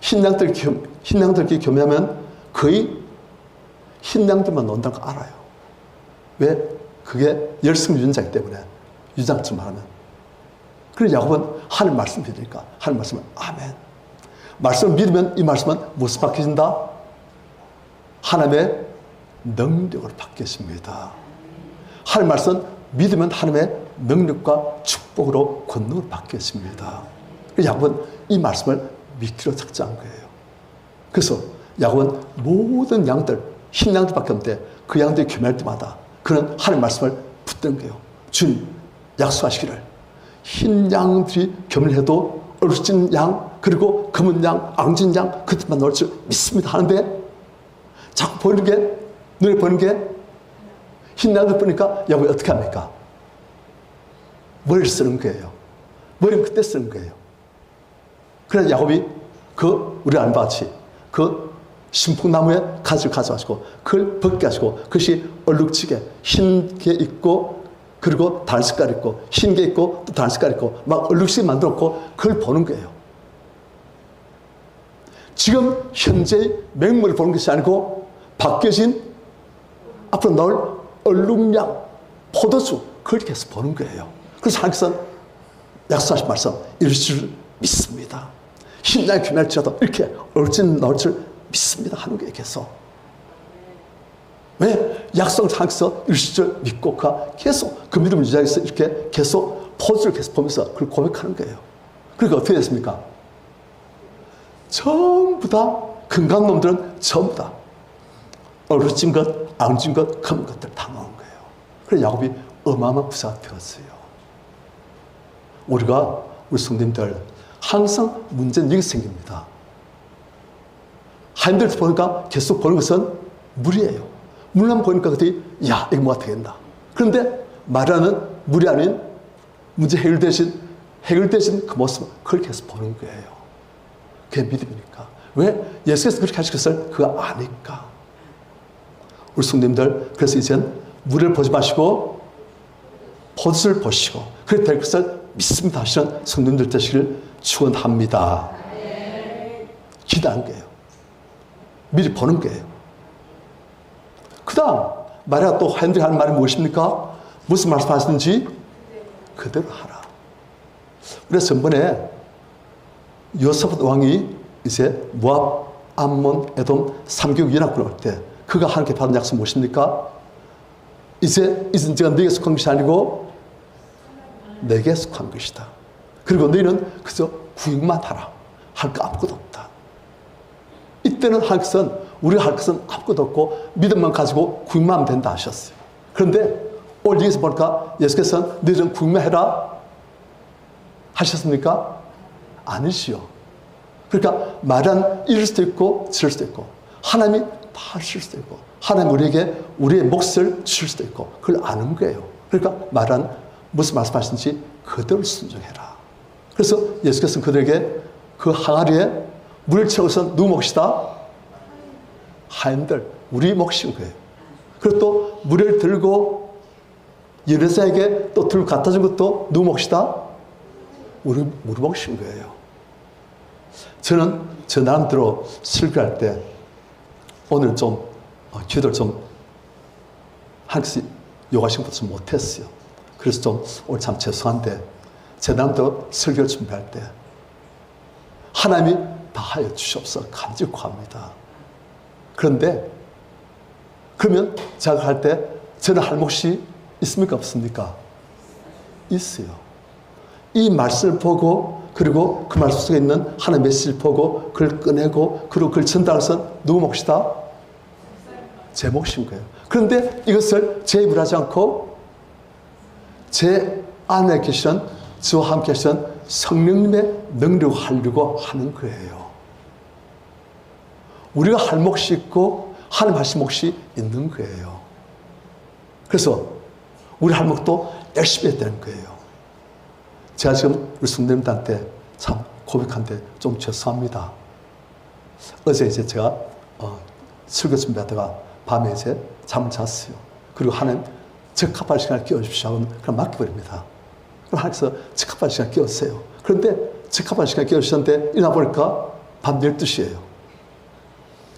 흰 양들끼리 교밀하면 거의 흰 양들만 논다는 거 알아요. 왜? 그게 열성 유전자이기 때문에. 유전자처럼 말하면. 그래서 야곱은 하나님 말씀 믿으니까 하나님 말씀은 아멘. 말씀을 믿으면 이 말씀은 무엇을 바뀌어진다? 하나님의 능력으로 바뀌어집니다. 하나님 말씀 믿으면 하나님의 능력과 축복으로 권능으로 바뀌어집니다. 야곱은 이 말씀을 믿기로 작정한 거예요. 그래서 야곱은 모든 양들, 흰 양들밖에 없는데 그 양들이 교매할 때마다 그는 하나님 말씀을 붙드는 거예요. 주님 약속하시기를 흰 양들이 교매해도 얼룩진 양 그리고 검은 양, 앙진 양 그것만 넣을 줄 믿습니다 하는데 자꾸 보이는 게 눈에 보이는 게 흰 양들 보니까 야곱이 어떻게 합니까? 머리를 쓰는 거예요. 머리는 그때 쓰는 거예요. 그래서 야곱이 우리 아는 바와 같이 그 신풍나무에 가지를 가져가시고 그걸 벗게 하시고 그것이 얼룩지게 흰 게 있고 그리고 다른 색깔 있고 흰 게 있고 또 다른 색깔 있고 막 얼룩지게 만들었고 그걸 보는 거예요. 지금 현재의 맹물을 보는 것이 아니고 바뀌어진 앞으로 나올 얼룩량 포도주 그걸 계속 보는 거예요. 그래서 하나님께서는 약속하신 말씀 이루실 줄 믿습니다. 흰 양이 교멸지라도 이렇게 얼룩진 나올 줄 믿습니다 하는 거예요. 계속. 왜? 약속을 하나님께서 이루실 줄 믿고 계속 그 믿음을 유지하기 위해서 이렇게 계속 포즈를 계속 보면서 그걸 고백하는 거예요. 그러니까 어떻게 됐습니까? 전부 다 건강놈들은 전부 다 얼룩진 것, 앙진 것, 검은 것들 다 나온 거예요. 그래서 야곱이 어마어마한 부자가 되었어요. 우리 성도님들 항상 문제는 여기 생깁니다. 하나님들 보니까 계속 보는 것은 물이에요. 물만 보니까 그들이 야 이거 뭐가 되겠나. 그런데 말하는 물이 아닌 문제 해결되신 그 모습 그걸 계속 보는 거예요. 그게 믿음이니까. 왜? 예수께서 그렇게 하실 것을 그가 아니까. 우리 성도님들 그래서 이젠 물을 보지 마시고 포도주를 보시고 그렇게 될 것을 믿습니다 하시는 성도님들 되시기를 축원합니다. 기도하는 거예요. 미리 보는 거예요. 그 다음 마리아가 또 하나님들이 하는 말이 무엇입니까? 무슨 말씀하시는지 그대로 하라. 그래서 전번에 여호사밧 왕이 이제 모압, 암몬, 에돔 3개국 연합군을 할 때 그가 하나님께 받은 약속 무엇입니까? 이제 제가 너에게 속한 것이 아니고 내게 속한 것이다. 그리고 너희는 그저 구역만 하라. 할 거 아무것도 없다. 이때는 하나님께서는 우리가 할 것은 아무것도 없고 믿음만 가지고 구역만 하면 된다 하셨어요. 그런데 오늘 여기서 보니까 예수께서는 너희는 구역만 해라 하셨습니까? 아니시요. 그러니까 말은 이룰 수도 있고 저럴 수도 있고 하나님이 다 하실 수도 있고 하나님 우리에게 우리의 몫을 주실 수도 있고 그걸 아는 거예요. 그러니까 말은 무슨 말씀하신지 그대로 순종해라. 그래서 예수께서는 그들에게 그 항아리에 물을 채워서 누구 몫이다? 하인들, 우리 몫인 거예요. 그리고 또 물을 들고 여자에게 또 들고 갖다 준 것도 누구 몫이다? 우리 몫인 거예요. 저는 저 나름대로 설교할 때 오늘 좀 기도를 좀 하나님께서 요구하신 것도 좀 못했어요. 그래서 좀 오늘 참 죄송한데 제 나름대로 설교를 준비할 때 하나님이 다 하여 주시옵소서 간절히 구합니다. 그런데 그러면 제가 할 때 저는 할 몫이 있습니까? 없습니까? 있어요. 이 말씀을 보고 그리고 그 말씀 속에 있는 하나님의 메시지를 보고 그걸 꺼내고 그리고 그걸 전달해서 누구 몫이다? 제 몫인 거예요. 그런데 이것을 제 입으로 하지 않고 제 안에 계시는 저와 함께 계시는 성령님의 능력을 하려고 하는 거예요. 우리가 할 몫이 있고 하나님 하신 몫이 있는 거예요. 그래서 우리 할 몫도 열심히 해야 되는 거예요. 제가 지금 우리 성도님들한테 참 고백한데 좀 죄송합니다. 어제 이제 제가 설교 준비하다가 밤에 이제 잠을 잤어요. 그리고 하나님 적합한 시간을 끼워주십시오 하고 그냥 맡겨버립니다. 그럼 하나님께서 적합한 시간을 끼웠어요. 그런데 적합한 시간을 끼워주셨는데 일어나 보니까 밤 12시예요.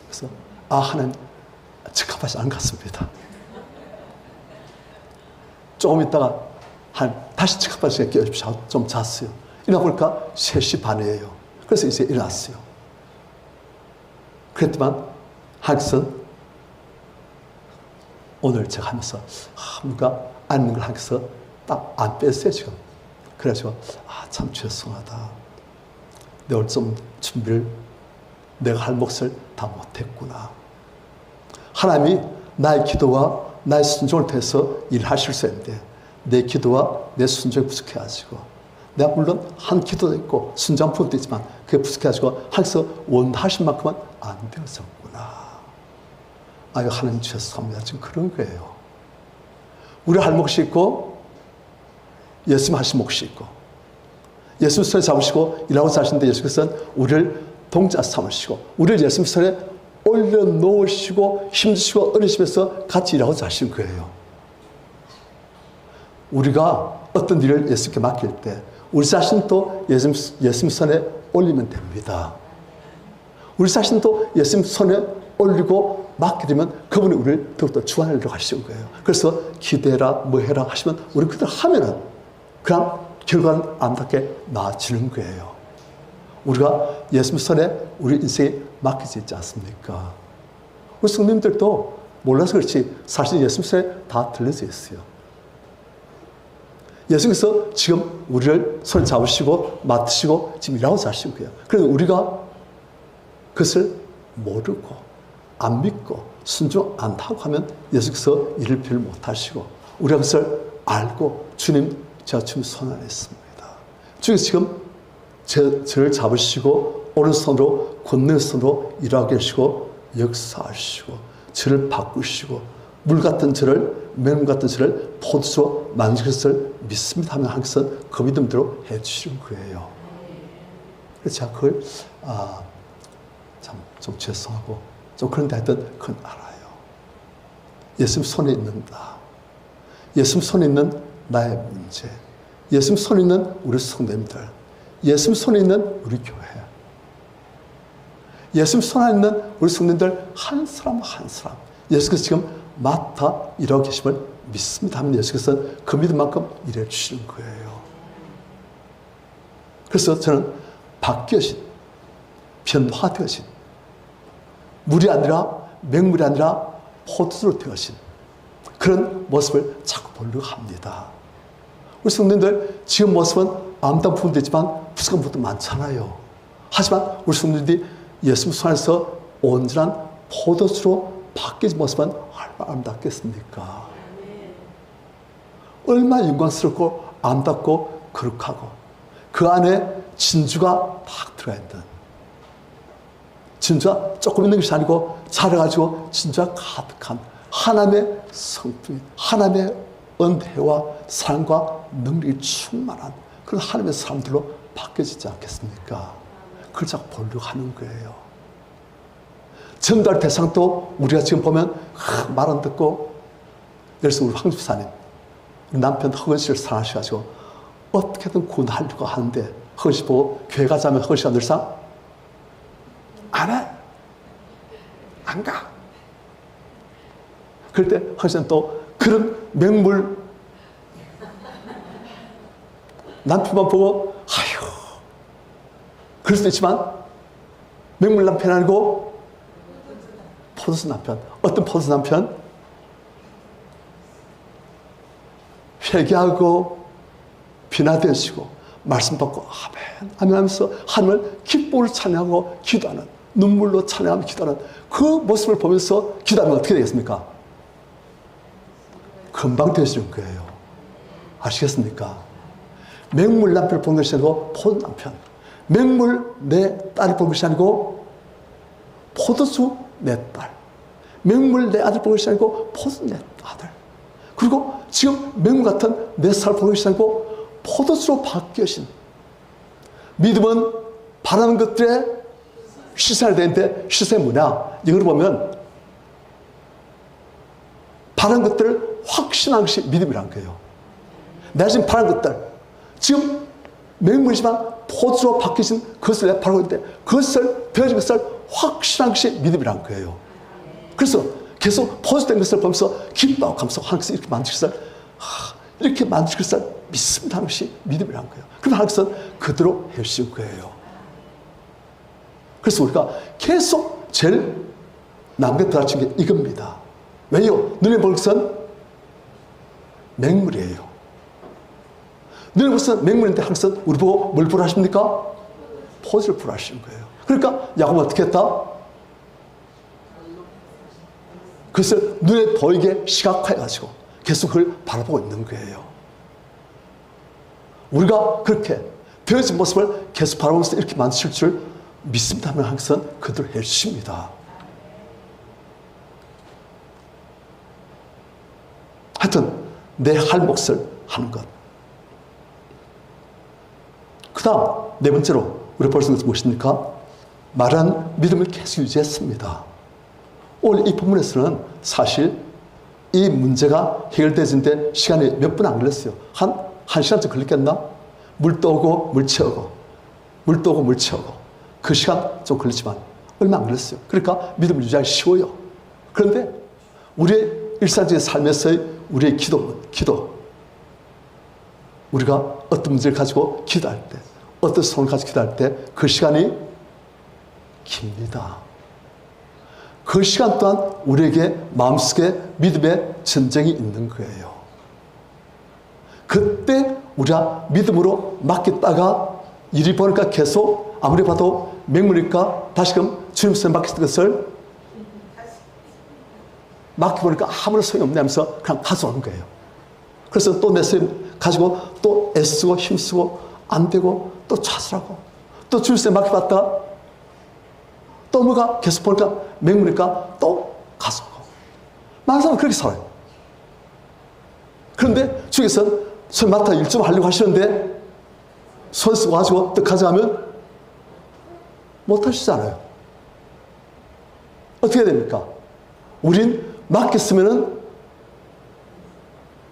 그래서 하나님 적합하지 않은 것 같습니다. 조금 있다가 다시 적합한 시간에 끼워주십시오 하고 좀 잤어요. 일어나 보니까 3시 반이에요. 그래서 이제 일어났어요. 그랬더만 하나님께서 오늘 제가 하면서 뭔가 앉는 걸 하면서 딱 안 뺐어요 지금. 그래가지고 참 죄송하다. 내가 오늘 좀 준비를 내가 할 몫을 다 못했구나. 하나님이 나의 기도와 나의 순종을 통해서 일하실 수 있는데 내 기도와 내 순종이 부족해가지고 내가 물론 한 기도도 있고 순종 부분도 있지만 그게 부족해가지고 하나님께서 원하신 만큼은 안 되었었구나. 아유 하나님 죄송합니다. 지금 그런 거예요. 우리 할 몫이 있고 예수님 하신 몫이 있고 예수님 손에 잡으시고 일하고 사시는데 예수께서는 우리를 동자 삼으시고 우리를 예수님 손에 올려놓으시고 힘주시고 어르시면서 같이 일하고 사시는 거예요. 우리가 어떤 일을 예수님께 맡길 때 우리 자신도 예수님 손에 올리면 됩니다. 우리 자신도 예수님 손에 올리고 맡게 되면 그분이 우리를 더욱더 주관하려고 하시는 거예요. 그래서 기대라 뭐 해라 하시면 우리 그대로 하면은 그냥 결과는 아름답게 나아지는 거예요. 우리가 예수님 손에 우리 인생에 맡기지 있지 않습니까? 우리 성도님들도 몰라서 그렇지 사실 예수님 손에 다 들려져 있어요. 예수님께서 지금 우리를 손에 잡으시고 맡으시고 지금 일하고 사시는 거예요. 그래서 우리가 그것을 모르고 안 믿고 순종 안 하고 하면 예수께서 일을 별 못하시고 우리가 그것을 알고 주님 제가 주님 손 안에 있습니다. 주님께서 지금 저를 잡으시고 오른손으로 권능 손으로 일하고 계시고 역사하시고 저를 바꾸시고 물 같은 저를 맹물 같은 저를 포도주로 만드신 것을 믿습니다 하면 하나님께서 그 믿음대로 해주시는 거예요. 그래서 제가 그걸 참 좀 죄송하고 좀 그런데 하여튼 그건 알아요. 예수님 손에 있는 나, 예수님 손에 있는 나의 문제, 예수님 손에 있는 우리 성도님들, 예수님 손에 있는 우리 교회, 예수님 손에 있는 우리 성도님들 한 사람 한 사람 예수께서 지금 맡아 일하고 계심을 믿습니다 하면 예수께서 그 믿음만큼 일해 주시는 거예요. 그래서 저는 바뀌어진, 변화되어진, 물이 아니라 맹물이 아니라 포도주로 되어진 그런 모습을 자꾸 보려고 합니다. 우리 성도님들 지금 모습은 아름다운 부분도 있지만 부족한 부분도 많잖아요. 하지만 우리 성도님들이 예수님 손에서 온전한 포도주로 바뀐 모습은 얼마나 아름답겠습니까? 얼마나 영광스럽고 아름답고 거룩하고 그 안에 진주가 딱 들어가 있는, 진주가 조금 있는 것이 아니고 자라가지고 진주가 가득한 하나님의 성품, 하나님의 은혜와 사랑과 능력이 충만한 그런 하나님의 사람들로 바뀌어지지 않겠습니까? 그걸 자꾸 보려고 하는 거예요. 전달 대상도 우리가 지금 보면 말 안 듣고, 예를 들어서 우리 황 집사님, 우리 남편 허건 씨를 사랑하셔가지고 어떻게든 구원하려고 하는데, 허건 씨 보고 교회 가자면 허건 씨가 늘상 안 해. 안 가. 그럴 때 허건 씨는 또 그런 맹물 남편만 보고 아휴, 그럴 수도 있지만 맹물 남편 아니고 포도주 남편. 어떤 포도주 남편? 회개하고 비나되시고 말씀 받고 아멘 아멘 하면서 하나님을 기쁨을 찬양하고 기도하는, 눈물로 찬양하며 기도하는 그 모습을 보면서 기도하면 어떻게 되겠습니까? 금방 되시는 거예요. 아시겠습니까? 맹물 남편을 보는 것이 아니고 포도 남편, 맹물 내 딸을 보는 것이 아니고 포도주 내 딸, 맹물 내 아들 보는 것이 아니고 포도주 내 아들, 그리고 지금 맹물 같은 내 살 보는 것이 아니고 포도주로 바뀌어진, 믿음은 바라는 것들에 시선이 되는데, 시선이 뭐냐? 영어로 보면 바라는 것들을 확신한 것이 믿음이라는 거예요. 내가 지금 바라는 것들, 지금 맹물이지만 포도주로 바뀌어진 그것을 내가 바라고 있는데, 그것을 되어진 것을 확신한 것이 믿음이라는 거예요. 그래서 계속 포도된 것을 보면서 기뻐하고 감사하고 하나님께서 이렇게 만드신 것을, 이렇게 만드신 것을 믿습니다 하는 것이 믿음이라는 거예요. 그럼 하나님께서는 그대로 해주신 거예요. 그래서 우리가 계속 제일 남게 들어친 게 이겁니다. 왜요? 눈에 보는 것은 맹물이에요. 눈에 보는 것은 맹물인데 하나님께서는 우리 보고 뭘 보라 하십니까? 포도를 보라 하시는 거예요. 그러니까 야곱은 어떻게 했다? 그것을 눈에 보이게 시각화해가지고 계속 그걸 바라보고 있는 거예요. 우리가 그렇게 되어진 모습을 계속 바라보면서 이렇게 만드실 줄 믿습니다 하면 항상 그대로 해주십니다. 하여튼 내 할 몫을 하는 것. 그 다음 네 번째로 우리 볼 수 있는 것은 무엇입니까? 말한 믿음을 계속 유지했습니다. 오늘 이 본문에서는 사실 이 문제가 해결되는데 시간이 몇 분 안 걸렸어요. 한 시간쯤 걸렸겠나? 물 떠오고 물 채우고, 물 떠오고 물 채우고. 그 시간 좀 걸리지만 얼마 안 걸렸어요. 그러니까 믿음을 유지하기 쉬워요. 그런데 우리의 일상적인 삶에서의 우리의 기도. 우리가 어떤 문제를 가지고 기도할 때, 어떤 소원을 가지고 기도할 때 그 시간이 깁니다. 그 시간 또한 우리에게 마음속에 믿음의 전쟁이 있는 거예요. 그때 우리가 믿음으로 맡겼다가 일이 보니까 계속 아무리 봐도 맹물이니까 다시금 주님 손에 맡겼던 것을 맡겨보니까 아무런 소용이 없네 하면서 그냥 가져오는 거예요. 그래서 또 내 손에 가지고 또 애쓰고 힘쓰고 안 되고 또 찾으라고 또 주님 손에 맡겨봤다가 또 뭐가 계속 보니까 맹물이니까 또 가져오고. 많은 사람은 그렇게 살아요. 그런데 주께서는 손 맡아 일 좀 하려고 하시는데 손 쓰고 가지고 또 가져가면 못 하시잖아요. 어떻게 해야 됩니까? 우린 맡겼으면은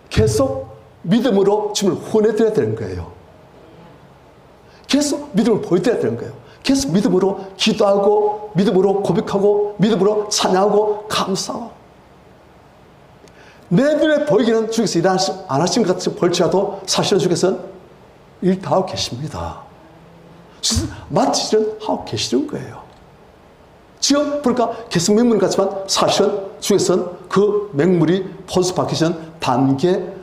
계속 믿음으로 주님을 후원해드려야 되는 거예요. 계속 믿음을 보여드려야 되는 거예요. 계속 믿음으로 기도하고, 믿음으로 고백하고, 믿음으로 찬양하고, 감사하고. 내 눈에 보이기는 주께서 일 안 하신 것 같이 볼지라도 사실은 주께서는 일 다 하고 계십니다. 주께서 마치는 하고 계시는 거예요. 지금 보니까 계속 맹물 같지만 사실은 주께서는 그 맹물이 포도주 바뀌기 전 단계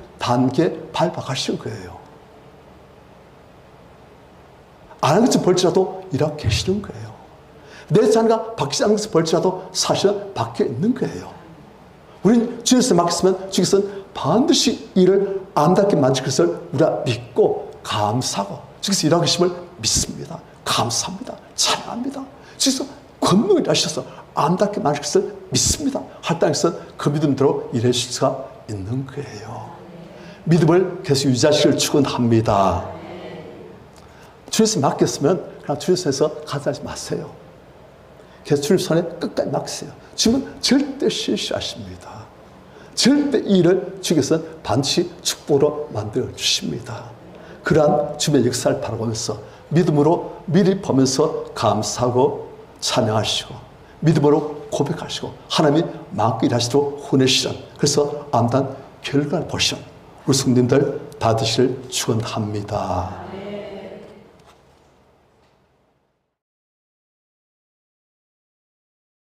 밟아가시는 거예요. 안 하는 것을 볼지라도 일하고 계시는 거예요. 내 자녀가 바뀌지 않는 것을 볼지라도 사실은 바뀌어 있는 거예요. 우리는 주님께 맡겼으면 주께서는 반드시 일을 아름답게 만질 것을 우리가 믿고 감사하고 주께서 일하고 계심을 믿습니다. 감사합니다. 찬양합니다. 주께서 권능을 일하셔서 아름답게 만질 것을 믿습니다. 할 땅에서 그 믿음대로 일하실 수가 있는 거예요. 믿음을 계속 유지하시길 축원합니다. 주님께서 맡겼으면 그냥 주님께서 가져가지 마세요. 계속 주님 손에 끝까지 맡기세요. 주님은 절대 실수하십니다. 절대 이 일을 주께서는 반드시 축복으로 만들어 주십니다. 그러한 주님의 역사를 바라보면서 믿음으로 미리 보면서 감사하고 찬양하시고 믿음으로 고백하시고 하나님이 마음껏 일하시도록 후내시전, 그래서 암단 결과를 보시는 우리 성도님들 다 되시길 축원합니다.